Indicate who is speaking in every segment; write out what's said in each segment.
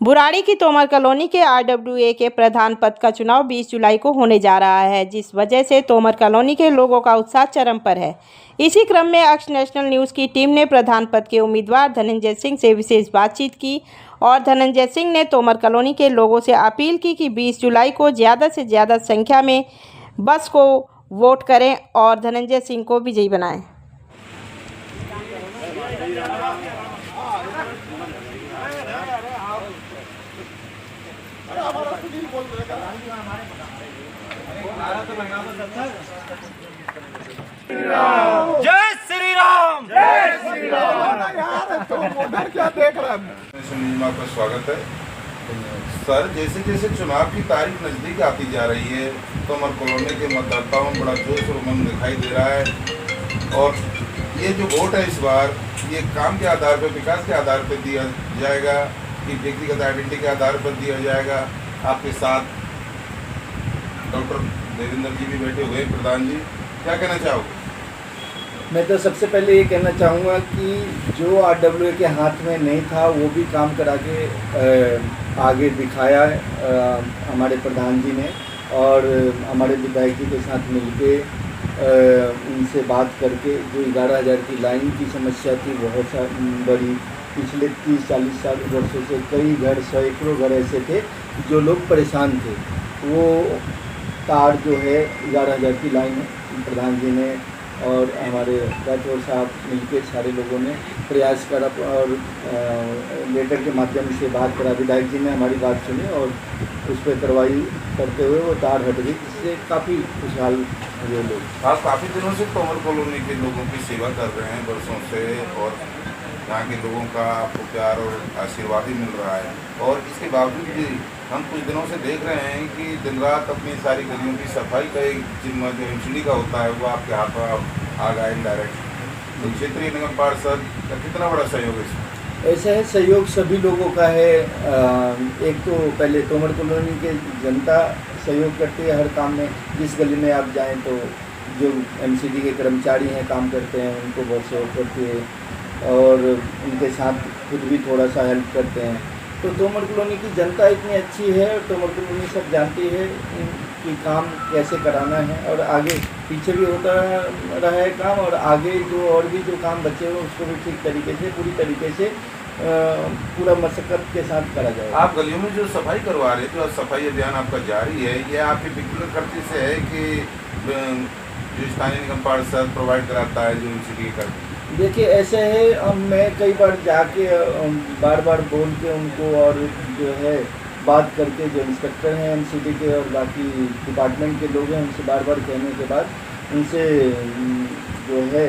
Speaker 1: बुराड़ी की तोमर कॉलोनी के आरडब्ल्यूए के प्रधान पद का चुनाव 20 जुलाई को होने जा रहा है, जिस वजह से तोमर कॉलोनी के लोगों का उत्साह चरम पर है। इसी क्रम में अक्ष नेशनल न्यूज़ की टीम ने प्रधान पद के उम्मीदवार धनंजय सिंह से विशेष बातचीत की और धनंजय सिंह ने तोमर कॉलोनी के लोगों से अपील की कि 20 जुलाई को ज़्यादा से ज़्यादा संख्या में बस को वोट करें और धनंजय सिंह को विजयी बनाएं।
Speaker 2: जय श्री राम, जय श्री राम।
Speaker 3: क्या देख रहा है? आपका स्वागत है सर। जैसे जैसे चुनाव की तारीख नज़दीक आती जा रही है, तोमर कॉलोनी के मतदाताओं में बड़ा जोश और उमंग दिखाई दे रहा है और ये जो वोट है इस बार ये काम के आधार पर, विकास के आधार पर दिया जाएगा कि व्यक्तिगत आइडेंटिटी के आधार पर दिया जाएगा। आपके साथ डॉक्टर देवेंद्र जी भी बैठे हुए हैं। प्रधान जी, क्या कहना चाहोगे?
Speaker 4: मैं तो सबसे पहले ये कहना चाहूँगा कि जो आरडब्ल्यूए के हाथ में नहीं था वो भी काम करा के आगे दिखाया हमारे प्रधान जी ने, और हमारे विधायक जी के साथ मिलके उनसे बात करके जो 11,000 की लाइन की समस्या थी बहुत बड़ी, पिछले 30-40 वर्षों से कई घर, सैकड़ों घर ऐसे थे जो लोग परेशान थे। वो तार जो है 11,000 की लाइन प्रधान जी ने और हमारे राठौर साहब मिलकर सारे लोगों ने प्रयास करा और लेटर के माध्यम से बात करा। विधायक जी ने हमारी बात सुनी और उस पर कार्रवाई करते हुए वो तार हट गई, जिससे काफ़ी खुशहाल हुए लोग।
Speaker 3: आप काफ़ी दिनों से तोमर कॉलोनी के लोगों की सेवा कर रहे हैं, वर्षों से, और यहाँ के लोगों का आपको प्यार और आशीर्वाद ही मिल रहा है। और इसके बावजूद भी हम कुछ दिनों से देख रहे हैं कि दिन रात अपनी सारी गलियों की सफाई का एक जिम्मा जो एमसीडी का होता है वो आपके हाथ में आ गया इनडायरेक्ट। तो क्षेत्रीय निगम पार्षद का कितना बड़ा सहयोग है इसमें?
Speaker 4: ऐसा है, सहयोग सभी लोगों का है। एक तो पहले तोमर कॉलोनी के जनता सहयोग करती है हर काम में। जिस गली में आप जाएं तो जो एमसीडी के कर्मचारी हैं, काम करते हैं, उनको बहुत सहयोग करती है और उनके साथ खुद भी थोड़ा सा हेल्प करते हैं। तो तोमर कॉलोनी की जनता इतनी अच्छी है और तोमर कॉलोनी सब जानती है कि काम कैसे कराना है, और आगे पीछे भी होता रहा है काम, और आगे जो और भी जो काम बचे हुए उसको भी ठीक तरीके से, पूरी तरीके से पूरा मशक्कत के साथ करा जाएगा।
Speaker 3: आप गलियों में जो सफाई करवा रहे थे, सफाई अभियान आपका जारी है, यह आपके व्यक्तिगत खर्चे से है कि जो स्थानीय निगम पार्षद प्रोवाइड कराता है जो एमसीडी कर?
Speaker 4: देखिए ऐसे है, अब मैं कई बार जाके बार बार बोल के उनको और जो है बात करके जो इंस्पेक्टर हैं एमसीडी के और बाकी डिपार्टमेंट के लोग हैं उनसे बार बार कहने के बाद उनसे जो है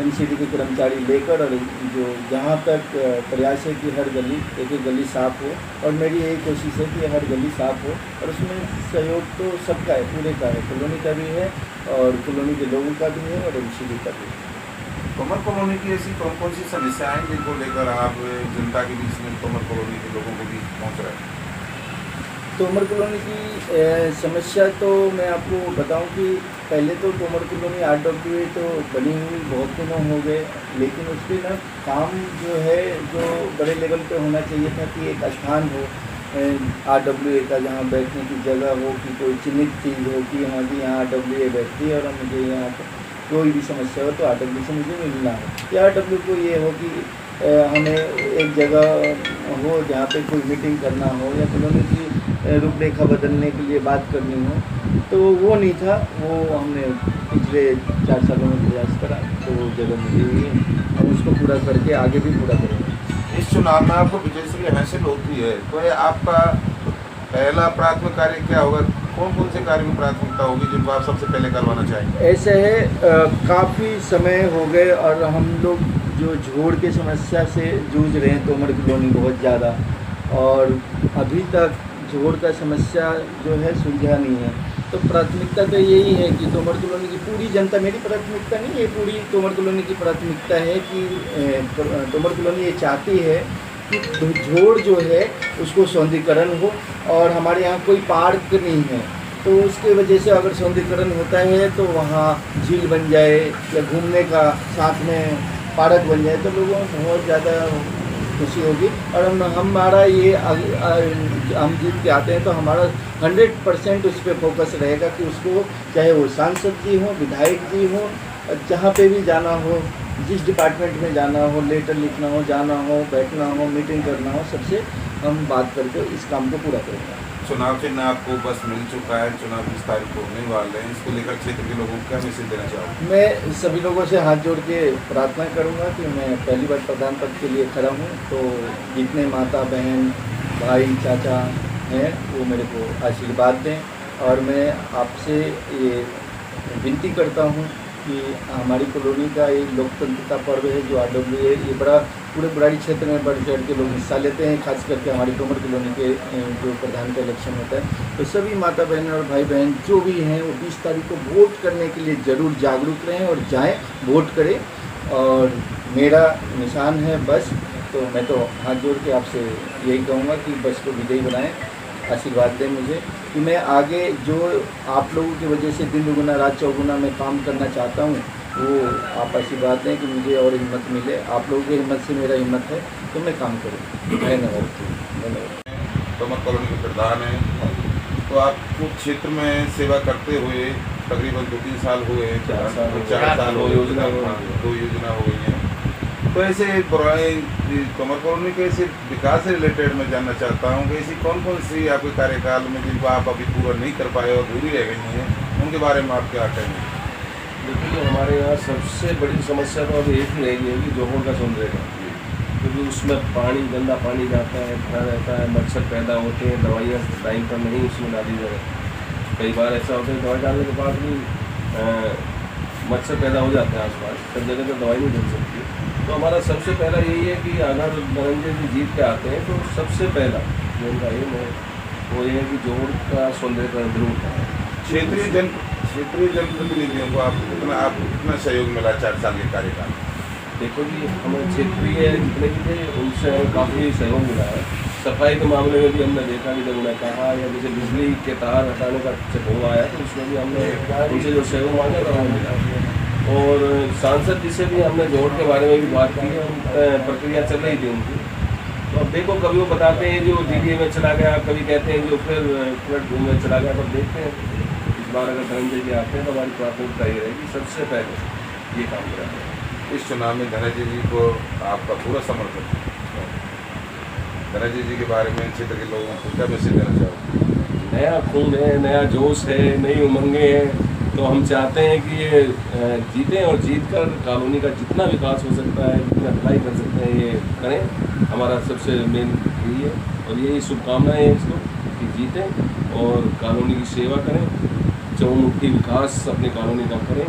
Speaker 4: एमसीडी के कर्मचारी लेकर, और जो जहाँ तक प्रयास है कि हर गली एक गली साफ़ हो, और मेरी यही कोशिश है कि हर गली साफ़ हो, और उसमें सहयोग तो सबका है, पूरे का है, कॉलोनी का भी है और कॉलोनी के लोगों का भी है और एमसीडी का भी है।
Speaker 3: तोमर कॉलोनी की ऐसी कौन कौन सी समस्याएं हैं जिनको लेकर आप जनता के बीच में, तोमर कॉलोनी के लोगों के बीच पहुंच रहे हैं?
Speaker 4: तोमर कॉलोनी की समस्या तो मैं आपको बताऊं कि पहले तो तोमर कॉलोनी आरडब्ल्यूए तो बनी हुई बहुत दिनों हो गए, लेकिन उस पर ना काम जो है जो बड़े लेवल पे होना चाहिए था कि एक स्थान हो आरडब्ल्यूए का, जहाँ बैठने की जगह हो, कि कोई चिन्हित चीज़ हो कि हाँ जी यहाँ आरडब्ल्यूए बैठती है और मुझे यहाँ कोई भी समस्या हो तो आरडब्ल्यू से मुझे मिलना हो, या आरडब्ल्यू को ये हो कि हमें एक जगह हो जहाँ पे कोई मीटिंग करना हो या कॉलोनी की रूपरेखा बदलने के लिए बात करनी हो, तो वो नहीं था। वो हमने पिछले 4 सालों में प्रयास करा तो वो जगह मिली हुई है, हम उसको पूरा करके आगे भी पूरा करेंगे।
Speaker 3: इस चुनाव में आपको विजयश्री हासिल होती है तो आपका पहला प्राथमिक कार्य क्या होगा? कौन कौन से कार्य में प्राथमिकता होगी जिनको आप सबसे पहले करवाना चाहेंगे?
Speaker 4: ऐसे है, काफ़ी समय हो गए और हम लोग जो झोड़ के समस्या से जूझ रहे हैं तोमर कॉलोनी बहुत ज़्यादा, और अभी तक झोड़ का समस्या जो है सुलझा नहीं है। तो प्राथमिकता तो यही है कि तोमर कॉलोनी की पूरी जनता, मेरी प्राथमिकता नहीं, ये पूरी तोमर कॉलोनी की प्राथमिकता है कि तोमर कॉलोनी ये चाहती है कि झोड़ जो है उसको सौंदर्यीकरण हो, और हमारे यहाँ कोई पार्क नहीं है, तो उसके वजह से अगर सौंदर्यीकरण होता है तो वहाँ झील बन जाए या घूमने का साथ में पार्क बन जाए तो लोगों को बहुत ज़्यादा खुशी होगी। और हमारा ये हम जीत के आते हैं तो हमारा 100% उस पर फोकस रहेगा कि उसको, चाहे वो सांसद जी हों, विधायक जी हों, जहाँ पे भी जाना हो, जिस डिपार्टमेंट में जाना हो, लेटर लिखना हो, जाना हो, बैठना हो, मीटिंग करना हो, सबसे हम बात करके इस काम को पूरा करेंगे।
Speaker 3: चुनाव चिन्ह आपको बस मिल चुका है, चुनाव 20 तारीख को होने वाले हैं, इसको लेकर क्षेत्र के लोगों को क्या मैसेज देना चाहोगे?
Speaker 4: मैं सभी लोगों से हाथ जोड़ के प्रार्थना करूंगा कि मैं पहली बार प्रधान पद के लिए खड़ा हूं, तो जितने माता बहन भाई चाचा हैं वो मेरे को आशीर्वाद दें। और मैं आपसे ये विनती करता हूं कि हमारी कॉलोनी का ये लोकतंत्र का पर्व है जो RWA, ये बड़ा पूरे बुराड़ी क्षेत्र में बढ़ चढ़ के लोग हिस्सा लेते हैं, खास करके हमारी तोमर कॉलोनी के जो प्रधान का इलेक्शन होता है। तो सभी माता बहन और भाई बहन जो भी हैं वो 20 तारीख को वोट करने के लिए ज़रूर जागरूक रहें और जाएं, वोट करें। और मेरा निशान है बस, तो मैं तो हाथ जोड़ के आपसे यही कहूँगा कि बस को विजयी बनाएं, आशीर्वाद दें मुझे कि मैं आगे जो आप लोगों की वजह से दिन दुगुना रात चौगुना मैं काम करना चाहता हूँ, वो आप आशीर्वाद दें कि मुझे और हिम्मत मिले। आप लोगों की हिम्मत से मेरा हिम्मत है, तो मैं काम करूँ। धन्यवाद।
Speaker 3: तोमर कॉलोनी के प्रधान हैं, तो आपको क्षेत्र में सेवा करते हुए तकरीबन 2-3 साल हुए, 4 साल हो, 2 योजना हो गई हैं। तो ऐसे तोमर कॉलोनी के ऐसे विकास से रिलेटेड मैं जानना चाहता हूँ कि ऐसी कौन कौन सी आपके कार्यकाल में जिनको आप अभी पूरा नहीं कर पाए और अधूरी रह गई हैं, उनके बारे में आप क्या कहेंगे?
Speaker 5: देखिए, हमारे यहाँ सबसे बड़ी समस्या तो अभी एक ही रह गई है कि जोहड़ का सौंदर्य, क्योंकि उसमें पानी, गंदा पानी जाता है, खड़ा रहता है, मच्छर पैदा होते हैं, दवाइयाँ टाइम पर नहीं उसमें डाली जाए। कई बार ऐसा होता है दवाई डालने के बाद भी मच्छर पैदा हो जाते हैं आसपास, सब जगह तो दवाई नहीं मिल सकती। तो हमारा सबसे पहला यही है कि अगर धनंजय जी जीत के आते हैं तो सबसे पहला जो उनका एम है वो ये है कि जोहड़ का सौंदर्यकरण जरूर करें।
Speaker 3: क्षेत्रीय जनप्रतिनिधियों को आप कितना सहयोग मिला 4 साल के कार्यकाल?
Speaker 5: देखो जी, हमें क्षेत्रीय जितने भी थे उनसे काफ़ी सहयोग मिला है। सफाई के मामले में भी हमने देखा कि जब उन्हें कहा, या जैसे बिजली के तार हटाने का जब वो आया तो उसमें भी हमने उनसे जो सहयोग मांगा था वो मिला। और सांसद जी से भी हमने जोड़ के बारे में भी बात की है, प्रक्रिया चल रही थी उनकी। तो अब देखो, कभी वो बताते हैं जो DDA में चला गया, कभी कहते हैं जो फिर फ्लड में चला गया। तो देखते हैं इस बार अगर धनंजय जी आते हैं तो हमारी प्राथमिकता ये रहेगी सबसे पहले ये काम करें।
Speaker 3: इस चुनाव में धनंजय जी को आपका पूरा समर्थन है। धनंजय जी के बारे में क्षेत्र के लोगों को क्या मैसेज देना चाहोगे?
Speaker 5: नया खून है, नया जोश है, नई उमंगें हैं। तो हम चाहते हैं कि ये जीतें और जीत कर कॉलोनी का जितना विकास हो सकता है, जितना भलाई कर सकते हैं, ये करें। हमारा सबसे मेन यही है और यही शुभकामनाएं हैं इसको कि जीतें और कॉलोनी की सेवा करें, चौमुखी विकास अपनी कॉलोनी का करें,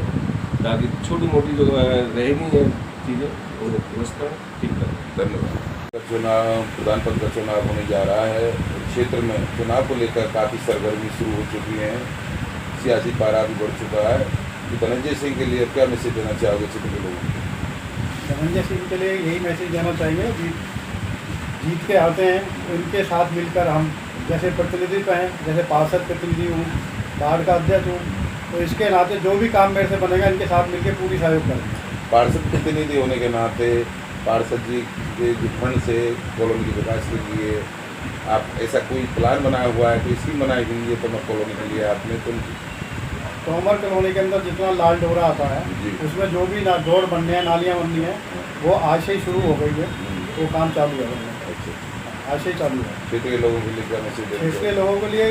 Speaker 5: ताकि छोटी मोटी जो रहेगी ये चीज़ें उन्हें दुरुस्त करें, ठीक करें।
Speaker 3: धन्यवाद। चुनाव, प्रधान पद का चुनाव होने जा रहा है। क्षेत्र में चुनाव को लेकर काफ़ी सरगर्मी शुरू हो चुकी है, सियासी पारा भी बढ़ चुका है। तो धनंजय सिंह के लिए क्या मैसेज देना चाहोगे क्षेत्र के लोगों को?
Speaker 6: धनंजय सिंह के लिए यही मैसेज देना चाहिए, जीत के आते हैं, उनके साथ मिलकर हम जैसे प्रतिनिधित्व हैं, जैसे पार्षद प्रतिनिधि हूँ, वार्ड का अध्यक्ष हूँ, तो इसके नाते जो भी काम मेरे से बनेगा इनके साथ मिलकर पूरी सहयोग करेंगे।
Speaker 3: पार्षद प्रतिनिधि होने के नाते पार्षद जी के फंड से कॉलोनी के विकास के लिए आप ऐसा कोई प्लान बनाया हुआ है, कोई स्कीम बनाई हुई है तोमर कॉलोनी के लिए आपने?
Speaker 6: तोमर कॉलोनी के अंदर जितना लाल डोरा आता है उसमें जो भी रोड बनने हैं, नालियाँ बननी हैं, वो आज से ही शुरू हो गई है, वो काम चालू है, आज से ही चालू है।
Speaker 3: क्षेत्र के लोगों के लिए क्या मैसेज देना
Speaker 6: क्षेत्र के लोगों के लिए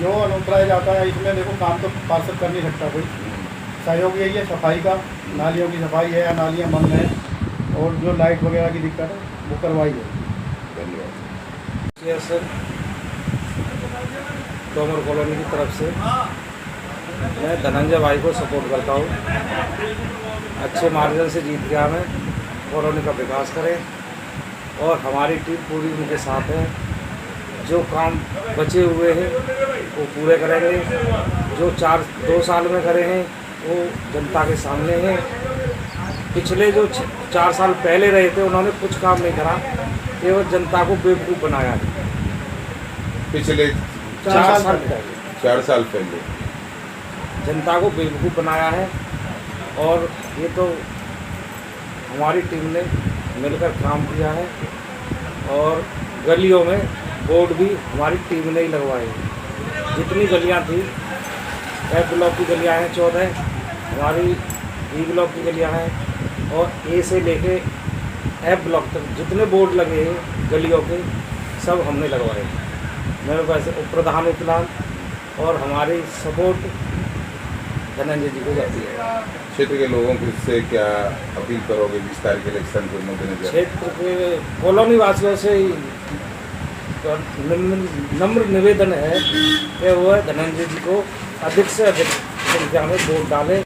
Speaker 6: जो अनुप्राय जाता है इसमें देखो, काम तो पार्षद कर नहीं सकता कोई, सहयोग यही है सफाई का, नालियों की सफाई है या नालियाँ बंद हैं, और जो लाइट वगैरह की दिक्कत है वो करवाई है।
Speaker 3: धन्यवाद।
Speaker 7: यस सर, तोमर कॉलोनी की तरफ से मैं धनंजय भाई को सपोर्ट करता हूँ। अच्छे मार्जिन से जीत के हमें कॉलोनी का विकास करें और हमारी टीम पूरी उनके साथ है। जो काम बचे हुए हैं वो पूरे करेंगे, जो 2 साल में करे हैं वो जनता के सामने हैं। पिछले जो 4 साल पहले रहे थे उन्होंने कुछ काम नहीं करा, केवल जनता को बेवकूफ़ बनाया है।
Speaker 3: पिछले
Speaker 6: 4 साल पहले
Speaker 3: 4 साल पहले
Speaker 7: जनता को बेवकूफ़ बनाया है, और ये तो हमारी टीम ने मिलकर काम किया है। और गलियों में बोर्ड भी हमारी टीम ने ही लगवाए। जितनी गलियां थी, एफ ब्लॉक की गलियां हैं 14, हमारी बी ब्लॉक की गलियां हैं, और ए से लेके एफ ब्लॉक तक जितने बोर्ड लगे हैं गलियों के सब हमने लगवाए। मेरे पास उप प्रधान उपलान और हमारी सपोर्ट धनंजय जी को जाती है।
Speaker 3: क्षेत्र के लोगों को इससे क्या अपील करोगे 20 तारीख के इलेक्शन को मद्देनजर?
Speaker 7: क्षेत्र के कॉलोनी वासियों से नम्र निवेदन है कि वह धनंजय जी को अधिक से अधिक संख्या में वोट डालें।